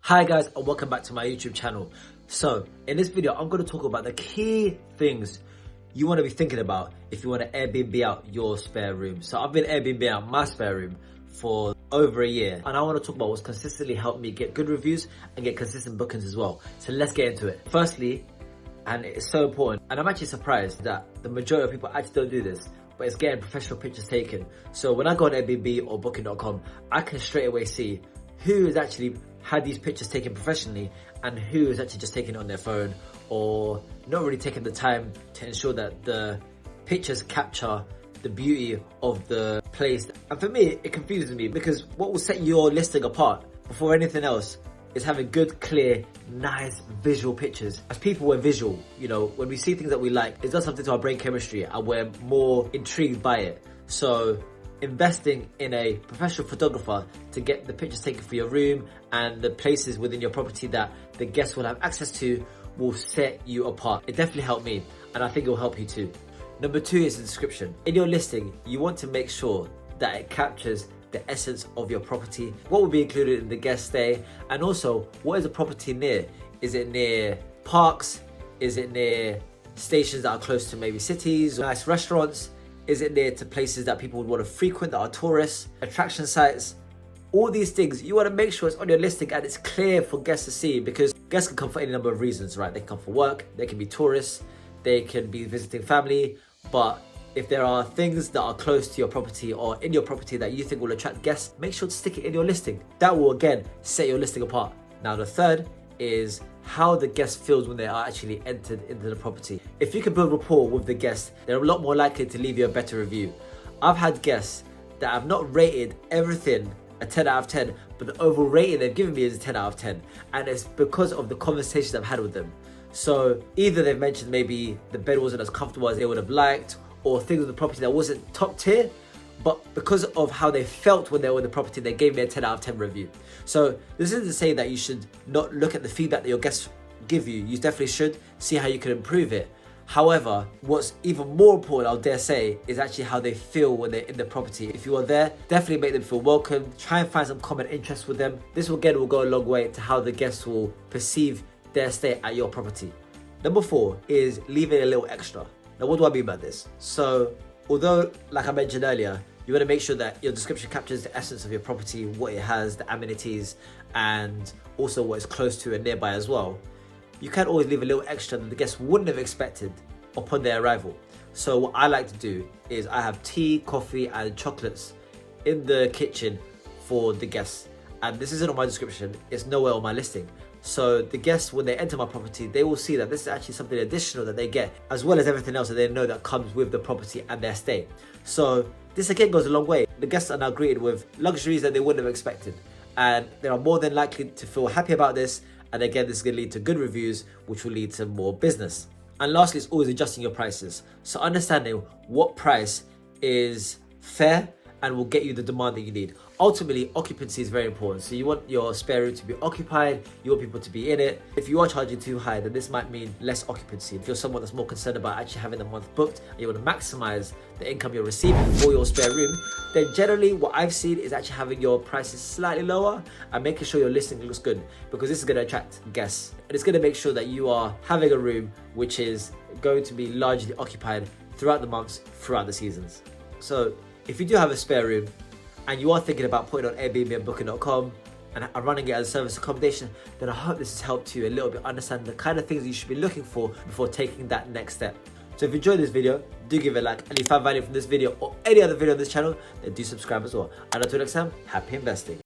Hi guys, and welcome back to my YouTube channel. So in this video, I'm going to talk about the key things you want to be thinking about if you want to Airbnb out your spare room. So I've been Airbnb out my spare room for over a year, and I want to talk about what's consistently helped me get good reviews and get consistent bookings as well. So let's get into it. Firstly, and it's so important, and I'm actually surprised that the majority of people actually don't do this, but it's getting professional pictures taken. So when I go on Airbnb or booking.com, I can straight away see who has actually had these pictures taken professionally and who is actually just taking it on their phone or not really taking the time to ensure that the pictures capture the beauty of the place. And for me, it confuses me because what will set your listing apart before anything else is having good, clear, nice visual pictures. As people, we're visual, you know, when we see things that we like, it does something to our brain chemistry and we're more intrigued by it. So investing in a professional photographer to get the pictures taken for your room and the places within your property that the guests will have access to will set you apart. It definitely helped me, and I think it will help you too. Number 2 is the description. In your listing, you want to make sure that it captures the essence of your property, what will be included in the guest stay, and also what is the property near. Is it near parks? Is it near stations that are close to maybe cities, nice restaurants? Is it near to places that people would want to frequent that are tourists, attraction sites? All these things, you want to make sure it's on your listing and it's clear for guests to see, because guests can come for any number of reasons, right? They can come for work, they can be tourists, they can be visiting family, but if there are things that are close to your property or in your property that you think will attract guests, make sure to stick it in your listing. That will again set your listing apart. Now the third is how the guest feels when they are actually entered into the property. If you can build rapport with the guest, they're a lot more likely to leave you a better review. I've had guests that have not rated everything a 10 out of 10, but the overall rating they've given me is a 10 out of 10. And it's because of the conversations I've had with them. So either they've mentioned maybe the bed wasn't as comfortable as they would have liked, or things with the property that wasn't top tier, but because of how they felt when they were in the property, they gave me a 10 out of 10 review. So this isn't to say that you should not look at the feedback that your guests give you. You definitely should see how you can improve it. However, what's even more important, I'll dare say, is actually how they feel when they're in the property. If you are there, definitely make them feel welcome. Try and find some common interest with them. This will go a long way to how the guests will perceive their stay at your property. Number 4 is leaving a little extra. Now, what do I mean by this? So, although, like I mentioned earlier, you want to make sure that your description captures the essence of your property, what it has, the amenities, and also what it's close to and nearby as well. You can always leave a little extra that the guests wouldn't have expected upon their arrival. So what I like to do is I have tea, coffee, and chocolates in the kitchen for the guests. And this isn't on my description, it's nowhere on my listing. So the guests, when they enter my property, they will see that this is actually something additional that they get, as well as everything else that they know that comes with the property and their stay. So this again goes a long way. The guests are now greeted with luxuries that they wouldn't have expected. And they are more than likely to feel happy about this. And again, this is going to lead to good reviews, which will lead to more business. And lastly, it's always adjusting your prices. So understanding what price is fair and will get you the demand that you need. Ultimately, occupancy is very important. So you want your spare room to be occupied, you want people to be in it. If you are charging too high, then this might mean less occupancy. If you're someone that's more concerned about actually having the month booked and you want to maximize the income you're receiving for your spare room, then generally what I've seen is actually having your prices slightly lower and making sure your listing looks good, because this is going to attract guests. And it's going to make sure that you are having a room which is going to be largely occupied throughout the months, throughout the seasons. So if you do have a spare room and you are thinking about putting on Airbnb and booking.com and running it as a service accommodation, then I hope this has helped you a little bit understand the kind of things you should be looking for before taking that next step. So if you enjoyed this video, do give it a like, and if you found value from this video or any other video on this channel, then do subscribe as well. And until next time, happy investing.